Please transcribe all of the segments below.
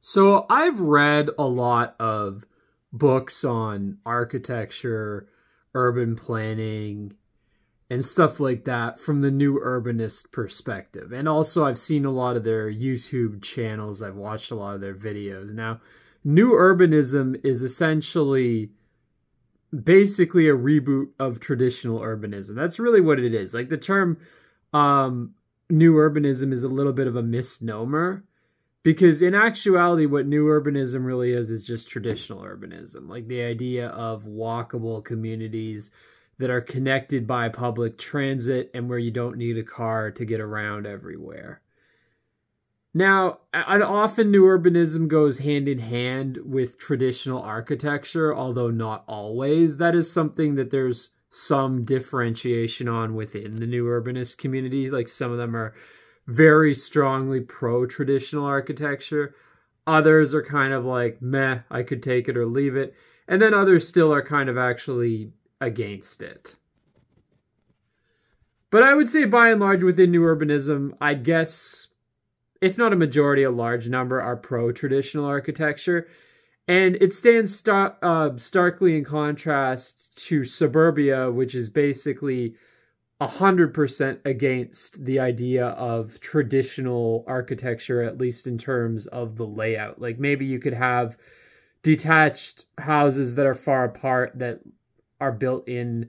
So I've read a lot of books on architecture, urban planning, and stuff like that from the new urbanist perspective. And also I've seen a lot of their YouTube channels. I've watched a lot of their videos. Now, new urbanism is essentially basically a reboot of traditional urbanism. That's really what it is. Like the term new urbanism is a little bit of a misnomer. Because in actuality, what new urbanism really is just traditional urbanism. Like the idea of walkable communities that are connected by public transit and where you don't need a car to get around everywhere. Now, often new urbanism goes hand in hand with traditional architecture, although not always. That is something that there's some differentiation on within the new urbanist community. Like some of them are very strongly pro-traditional architecture. Others are kind of like, meh, I could take it or leave it. And then others still are kind of actually against it. But I would say by and large within new urbanism, I'd guess, if not a majority, a large number are pro-traditional architecture. And it stands starkly in contrast to suburbia, which is basically 100% against the idea of traditional architecture, at least in terms of the layout. Like maybe you could have detached houses that are far apart that are built in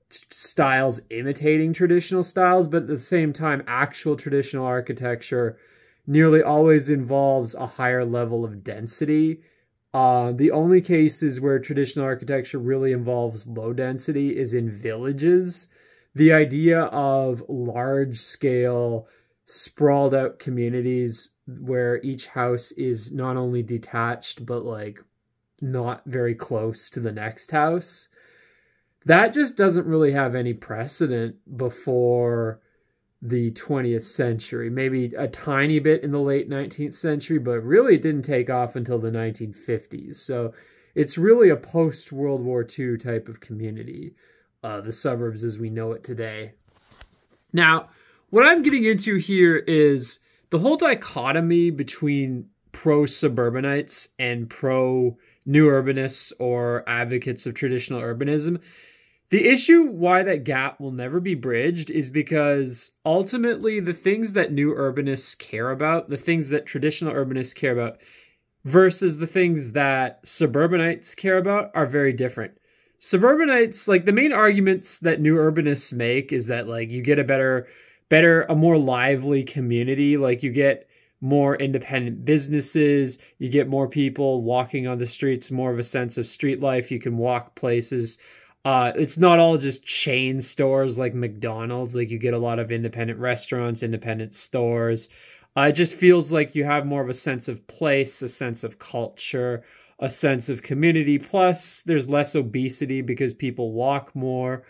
styles imitating traditional styles, but at the same time, actual traditional architecture nearly always involves a higher level of density. The only cases where traditional architecture really involves low density is in villages. The idea of large-scale, sprawled-out communities where each house is not only detached, but, like, not very close to the next house, that just doesn't really have any precedent before the 20th century. Maybe a tiny bit in the late 19th century, but really it didn't take off until the 1950s. So it's really a post-World War II type of community. The suburbs as we know it today. Now, what I'm getting into here is the whole dichotomy between pro-suburbanites and pro-new urbanists or advocates of traditional urbanism. The issue why that gap will never be bridged is because ultimately the things that new urbanists care about, the things that traditional urbanists care about, versus the things that suburbanites care about are very different. Suburbanites, like the main arguments that new urbanists make is that like you get a more lively community, like you get more independent businesses, you get more people walking on the streets, more of a sense of street life, you can walk places. It's not all just chain stores like McDonald's, like you get a lot of independent restaurants, independent stores. It just feels like you have more of a sense of place, a sense of culture, a sense of community. Plus, there's less obesity because people walk more.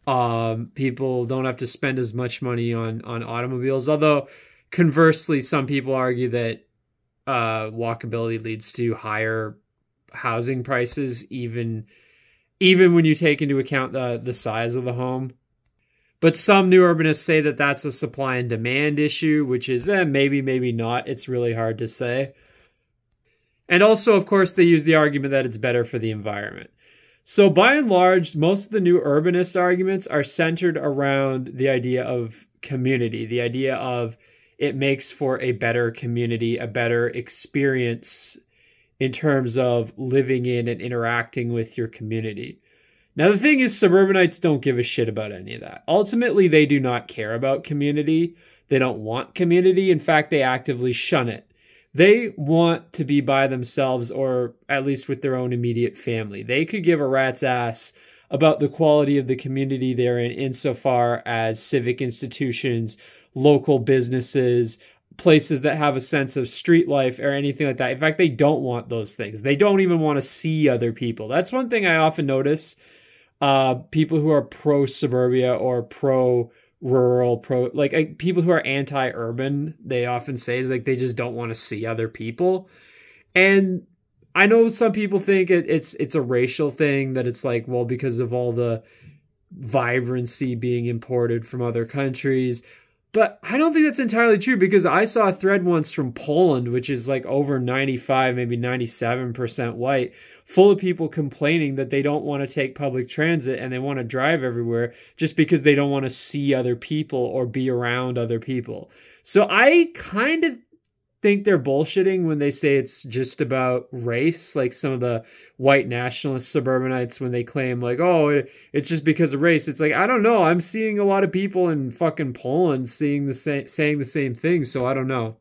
People don't have to spend as much money on automobiles. Although, conversely, some people argue that walkability leads to higher housing prices, even when you take into account the size of the home. But some new urbanists say that that's a supply and demand issue, which is maybe, maybe not. It's really hard to say. And also, of course, they use the argument that it's better for the environment. So by and large, most of the new urbanist arguments are centered around the idea of community, the idea of it makes for a better community, a better experience in terms of living in and interacting with your community. Now, the thing is, suburbanites don't give a shit about any of that. Ultimately, they do not care about community. They don't want community. In fact, they actively shun it. They want to be by themselves or at least with their own immediate family. They could give a rat's ass about the quality of the community they're in insofar as civic institutions, local businesses, places that have a sense of street life or anything like that. In fact, they don't want those things. They don't even want to see other people. That's one thing I often notice. People who are pro-suburbia or pro-rural, people who are anti-urban, they often say is like they just don't want to see other people. And I know some people think it's a racial thing, that it's like, well, because of all the vibrancy being imported from other countries. But I don't think that's entirely true because I saw a thread once from Poland, which is like over 95, maybe 97% white, full of people complaining that they don't want to take public transit and they want to drive everywhere just because they don't want to see other people or be around other people. So I kind of think they're bullshitting when they say it's just about race, like some of the white nationalist suburbanites when they claim like, oh, it's just because of race. It's like, I don't know. I'm seeing a lot of people in fucking Poland saying the same thing, so I don't know.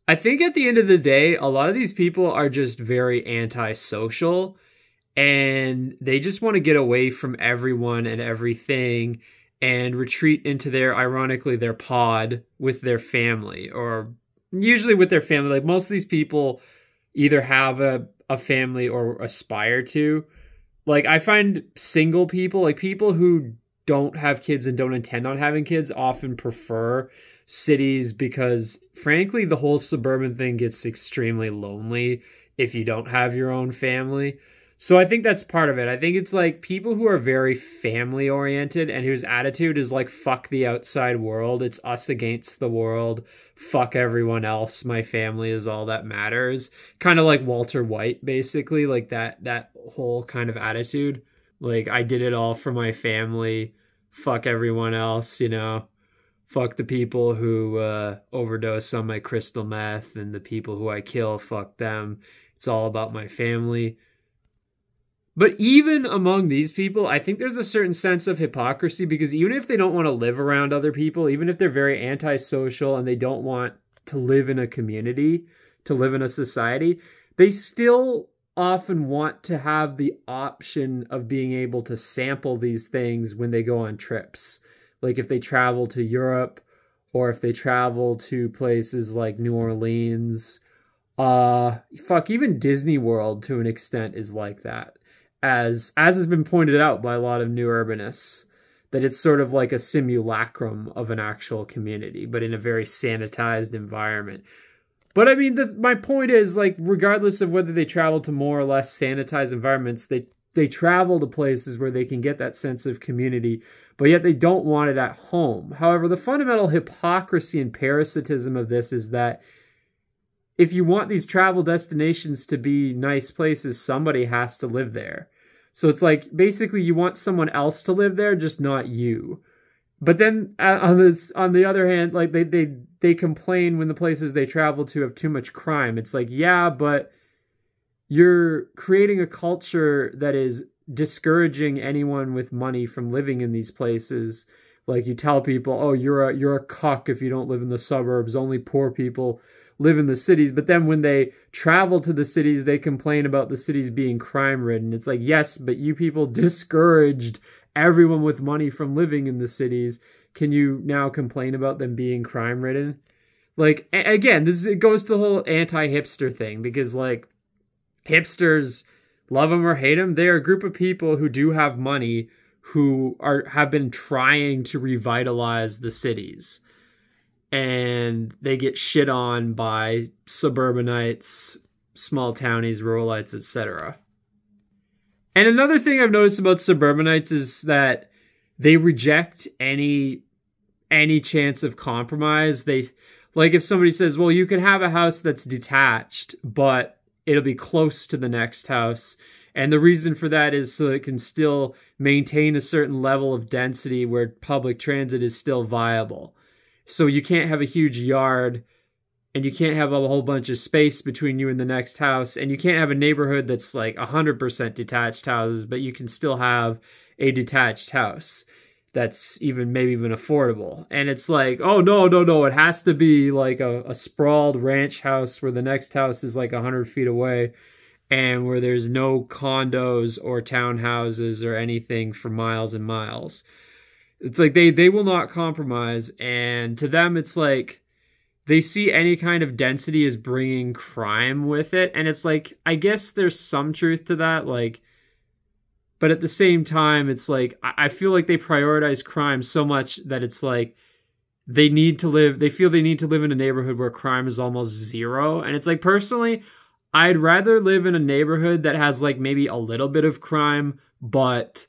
I think at the end of the day, a lot of these people are just very antisocial and they just want to get away from everyone and everything and retreat into ironically, their pod with their family, or usually with their family. Like most of these people either have a family or aspire to. Like I find single people, like people who don't have kids and don't intend on having kids, often prefer cities because frankly, the whole suburban thing gets extremely lonely if you don't have your own family. So I think that's part of it. I think it's like people who are very family oriented and whose attitude is like, fuck the outside world. It's us against the world. Fuck everyone else. My family is all that matters. Kind of like Walter White, basically, like that whole kind of attitude. Like I did it all for my family. Fuck everyone else, you know. Fuck the people who overdose on my crystal meth and the people who I kill. Fuck them. It's all about my family. But even among these people, I think there's a certain sense of hypocrisy because even if they don't want to live around other people, even if they're very antisocial and they don't want to live in a community, to live in a society, they still often want to have the option of being able to sample these things when they go on trips. Like if they travel to Europe or if they travel to places like New Orleans, even Disney World to an extent is like that. As has been pointed out by a lot of new urbanists, that it's sort of like a simulacrum of an actual community, but in a very sanitized environment. But I mean, my point is, like, regardless of whether they travel to more or less sanitized environments, they travel to places where they can get that sense of community, but yet they don't want it at home. However, the fundamental hypocrisy and parasitism of this is that if you want these travel destinations to be nice places, somebody has to live there. So it's like, basically you want someone else to live there, just not you. But then on the other hand, like they complain when the places they travel to have too much crime. It's like, yeah, but you're creating a culture that is discouraging anyone with money from living in these places. Like you tell people, oh, you're a cuck if you don't live in the suburbs. Only poor people live in the cities. But then when they travel to the cities, they complain about the cities being crime ridden. It's like, yes, but you people discouraged everyone with money from living in the cities. Can you now complain about them being crime ridden? Like, again, it goes to the whole anti-hipster thing because like hipsters, love them or hate them, they're a group of people who do have money who have been trying to revitalize the cities. And they get shit on by suburbanites, small townies, ruralites, etc. And another thing I've noticed about suburbanites is that they reject any chance of compromise. They, like if somebody says, well, you can have a house that's detached, but it'll be close to the next house. And the reason for that is so it can still maintain a certain level of density where public transit is still viable. So you can't have a huge yard and you can't have a whole bunch of space between you and the next house. And you can't have a neighborhood that's like 100% detached houses, but you can still have a detached house that's maybe even affordable. And it's like, oh, no. It has to be like a sprawled ranch house where the next house is like 100 feet away and where there's no condos or townhouses or anything for miles and miles. It's like they will not compromise, and to them it's like they see any kind of density as bringing crime with it, and it's like, I guess there's some truth to that, like, but at the same time it's like I feel like they prioritize crime so much that it's like they feel they need to live in a neighborhood where crime is almost zero. And it's like, personally, I'd rather live in a neighborhood that has like maybe a little bit of crime, but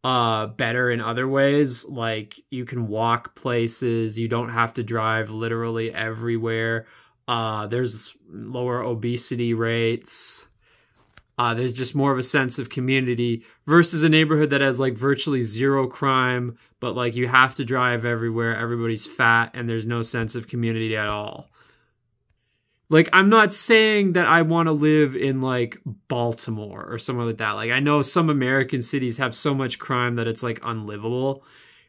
better in other ways. Like you can walk places, you don't have to drive literally everywhere. There's lower obesity rates. There's just more of a sense of community versus a neighborhood that has like virtually zero crime, but like you have to drive everywhere, everybody's fat, and there's no sense of community at all. Like, I'm not saying that I want to live in like Baltimore or somewhere like that. Like, I know some American cities have so much crime that it's like unlivable,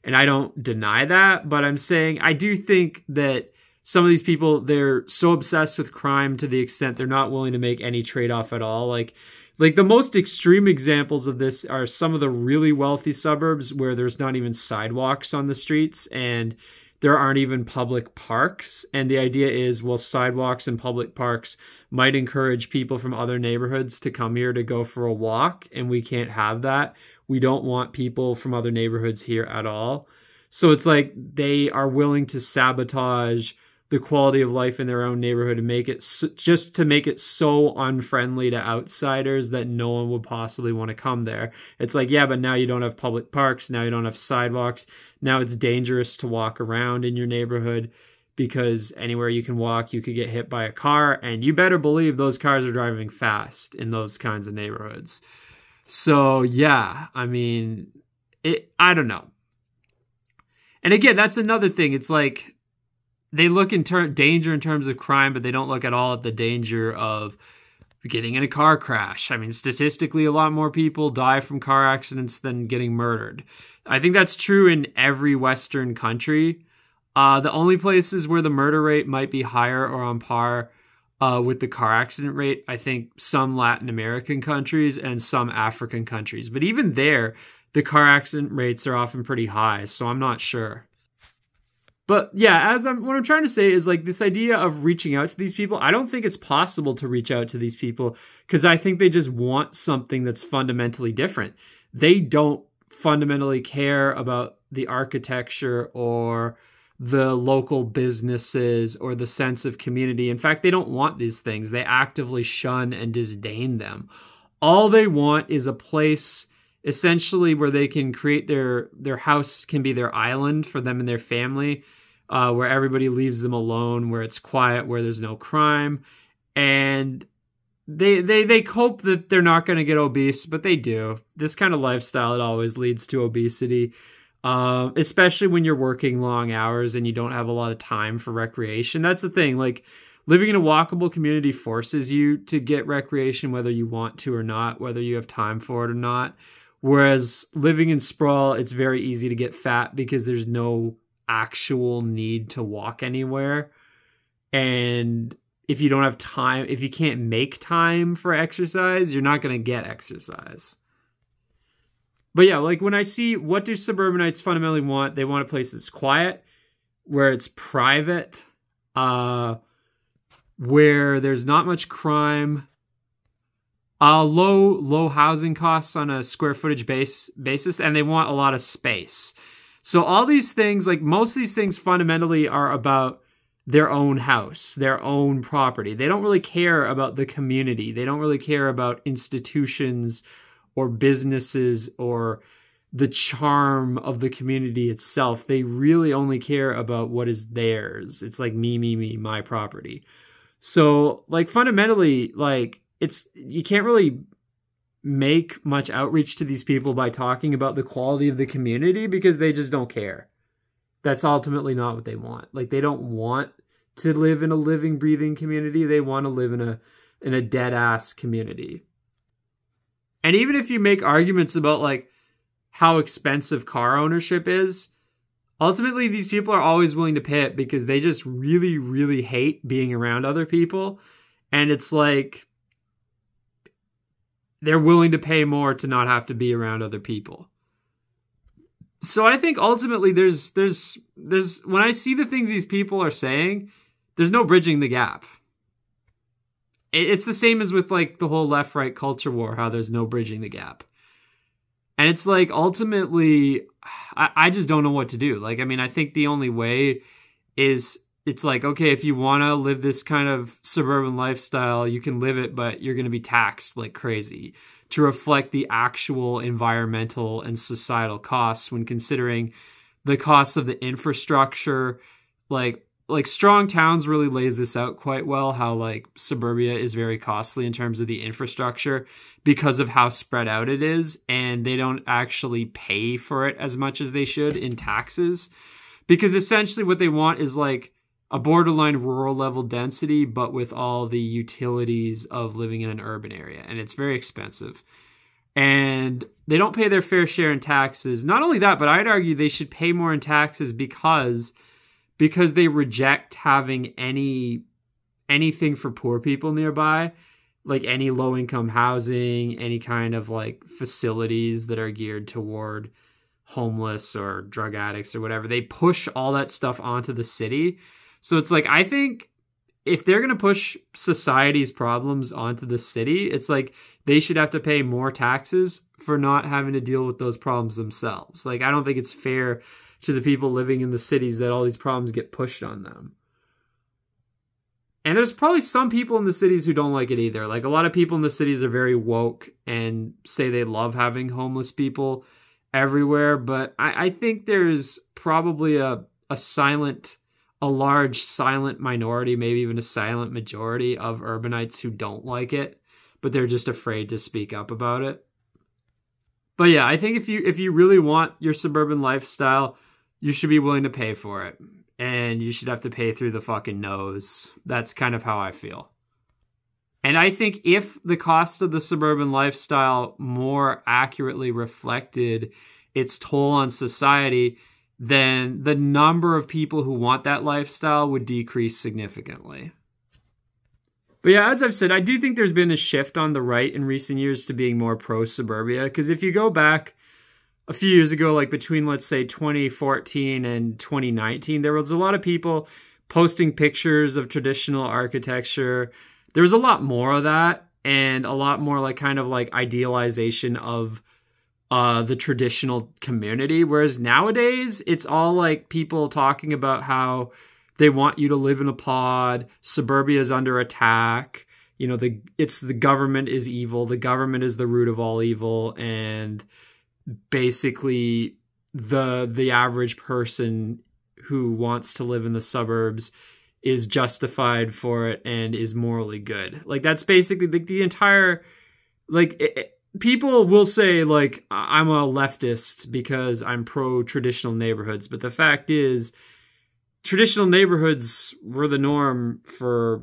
and I don't deny that, but I'm saying I do think that some of these people, they're so obsessed with crime to the extent they're not willing to make any trade-off at all. Like the most extreme examples of this are some of the really wealthy suburbs where there's not even sidewalks on the streets and there aren't even public parks. And the idea is, well, sidewalks and public parks might encourage people from other neighborhoods to come here to go for a walk, and we can't have that. We don't want people from other neighborhoods here at all. So it's like they are willing to sabotage the quality of life in their own neighborhood and make it just to make it so unfriendly to outsiders that no one would possibly want to come there. It's like, yeah, but now you don't have public parks. Now you don't have sidewalks. Now it's dangerous to walk around in your neighborhood because anywhere you can walk, you could get hit by a car. And you better believe those cars are driving fast in those kinds of neighborhoods. So, yeah, I mean, I don't know. And again, that's another thing. It's like, they look in danger in terms of crime, but they don't look at all at the danger of getting in a car crash. I mean, statistically, a lot more people die from car accidents than getting murdered. I think that's true in every Western country. The only places where the murder rate might be higher or on par with the car accident rate, I think some Latin American countries and some African countries. But even there, the car accident rates are often pretty high, so I'm not sure. But yeah, what I'm trying to say is like this idea of reaching out to these people, I don't think it's possible to reach out to these people because I think they just want something that's fundamentally different. They don't fundamentally care about the architecture or the local businesses or the sense of community. In fact, they don't want these things. They actively shun and disdain them. All they want is a place essentially where they can create their house can be their island for them and their family, where everybody leaves them alone, where it's quiet, where there's no crime. And they cope that they're not going to get obese, but they do. This kind of lifestyle, it always leads to obesity, especially when you're working long hours and you don't have a lot of time for recreation. That's the thing. Like, living in a walkable community forces you to get recreation, whether you want to or not, whether you have time for it or not. Whereas living in sprawl, it's very easy to get fat because there's no actual need to walk anywhere. And if you don't have time, if you can't make time for exercise, you're not going to get exercise. But yeah, like when I see what do suburbanites fundamentally want, they want a place that's quiet, where it's private, where there's not much crime, low housing costs on a square footage basis, and they want a lot of space. So all these things, like most of these things fundamentally are about their own house, their own property. They don't really care about the community. They don't really care about institutions or businesses or the charm of the community itself. They really only care about what is theirs. It's like me, my property. So like fundamentally, like, you can't really make much outreach to these people by talking about the quality of the community because they just don't care. That's ultimately not what they want. Like, they don't want to live in a living, breathing community. They want to live in a dead ass community. And even if you make arguments about like how expensive car ownership is, ultimately these people are always willing to pay it because they just really, really hate being around other people. And it's like, they're willing to pay more to not have to be around other people. So I think ultimately there's when I see the things these people are saying, there's no bridging the gap. It's the same as with like the whole left-right culture war, how there's no bridging the gap. And it's like, ultimately, I just don't know what to do. Like, I mean, I think the only way is it's like, okay, if you want to live this kind of suburban lifestyle, you can live it, but you're going to be taxed like crazy to reflect the actual environmental and societal costs when considering the costs of the infrastructure. Like Strong Towns really lays this out quite well, how like suburbia is very costly in terms of the infrastructure because of how spread out it is, and they don't actually pay for it as much as they should in taxes, because essentially what they want is like a borderline rural level density, but with all the utilities of living in an urban area. And it's very expensive. And they don't pay their fair share in taxes. Not only that, but I'd argue they should pay more in taxes because they reject having anything for poor people nearby, like any low income housing, any kind of like facilities that are geared toward homeless or drug addicts or whatever. They push all that stuff onto the city. So it's like, I think if they're going to push society's problems onto the city, it's like they should have to pay more taxes for not having to deal with those problems themselves. Like, I don't think it's fair to the people living in the cities that all these problems get pushed on them. And there's probably some people in the cities who don't like it either. Like, a lot of people in the cities are very woke and say they love having homeless people everywhere. But I think there's probably a large silent minority, maybe even a silent majority of urbanites who don't like it, but they're just afraid to speak up about it. But yeah, I think if you really want your suburban lifestyle, you should be willing to pay for it. And you should have to pay through the fucking nose. That's kind of how I feel. And I think if the cost of the suburban lifestyle more accurately reflected its toll on society, then the number of people who want that lifestyle would decrease significantly. But yeah, as I've said, I do think there's been a shift on the right in recent years to being more pro-suburbia. Because if you go back a few years ago, like between, let's say, 2014 and 2019, there was a lot of people posting pictures of traditional architecture. There was a lot more of that, and a lot more like kind of like idealization of the traditional community. Whereas nowadays, it's all like people talking about how they want you to live in a pod, suburbia is under attack, you know, the government is evil, the government is the root of all evil, and basically the average person who wants to live in the suburbs is justified for it and is morally good. Like, that's basically the entire, like, people will say, like, I'm a leftist because I'm pro-traditional neighborhoods. But the fact is, traditional neighborhoods were the norm for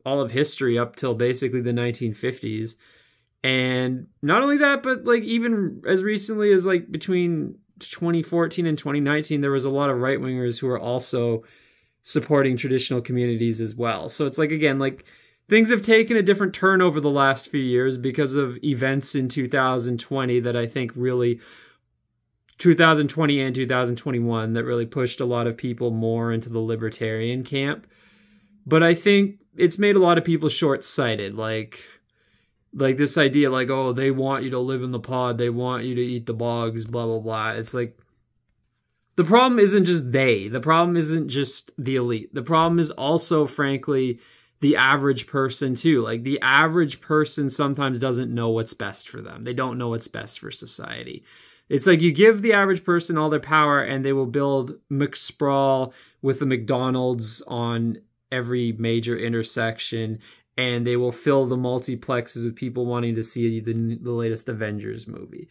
all of history up till basically the 1950s. And not only that, but like even as recently as like between 2014 and 2019, there was a lot of right-wingers who were also supporting traditional communities as well. So it's like, again, like, things have taken a different turn over the last few years because of events in 2020 that I think really, 2020 and 2021, that really pushed a lot of people more into the libertarian camp. But I think it's made a lot of people short-sighted. Like this idea, like, oh, they want you to live in the pod, they want you to eat the bugs, blah, blah, blah. It's like, the problem isn't just they. The problem isn't just the elite. The problem is also, frankly, the average person too. Like, the average person sometimes doesn't know what's best for them. They don't know what's best for society. It's like you give the average person all their power and they will build McSprawl with a McDonald's on every major intersection, and they will fill the multiplexes with people wanting to see the latest Avengers movie.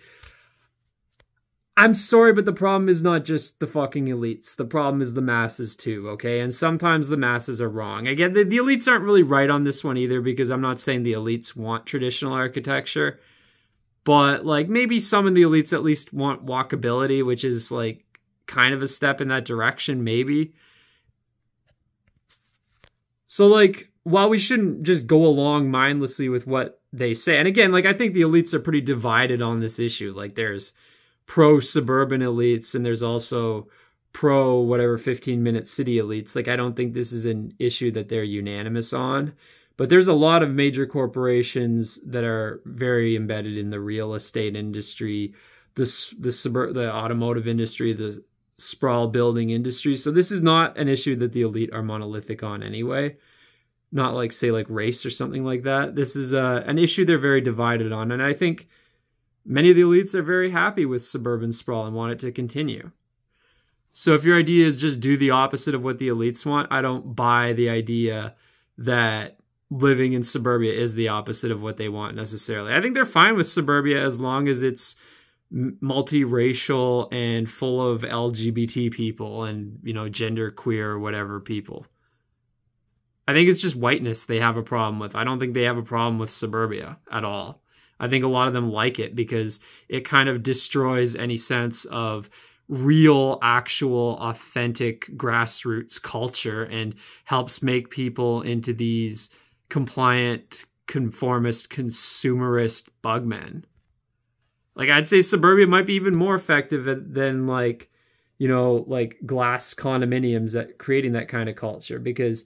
I'm sorry, but the problem is not just the fucking elites. The problem is the masses too, okay? And sometimes the masses are wrong. Again, the elites aren't really right on this one either, because I'm not saying the elites want traditional architecture. But, like, maybe some of the elites at least want walkability, which is, like, kind of a step in that direction, maybe. So, like, while we shouldn't just go along mindlessly with what they say, and again, like, I think the elites are pretty divided on this issue. Like, there's pro-suburban elites, and there's also pro-whatever 15-minute city elites. Like, I don't think this is an issue that they're unanimous on. But there's a lot of major corporations that are very embedded in the real estate industry, the automotive industry, the sprawl building industries. So this is not an issue that the elite are monolithic on anyway. Not like, say, like race or something like that. This is an issue they're very divided on. And I think many of the elites are very happy with suburban sprawl and want it to continue. So if your idea is just do the opposite of what the elites want, I don't buy the idea that living in suburbia is the opposite of what they want necessarily. I think they're fine with suburbia as long as it's multiracial and full of LGBT people and, you know, gender queer or whatever people. I think it's just whiteness they have a problem with. I don't think they have a problem with suburbia at all. I think a lot of them like it because it kind of destroys any sense of real, actual, authentic grassroots culture and helps make people into these compliant, conformist, consumerist bugmen. Like, I'd say suburbia might be even more effective than, like, you know, like glass condominiums at creating that kind of culture, because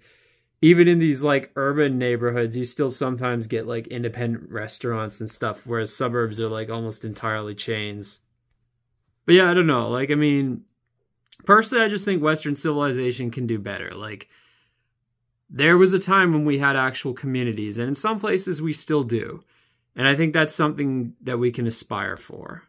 even in these like urban neighborhoods, you still sometimes get like independent restaurants and stuff, whereas suburbs are like almost entirely chains. But yeah, I don't know. Like, I mean, personally, I just think Western civilization can do better. Like, there was a time when we had actual communities, and in some places we still do. And I think that's something that we can aspire for.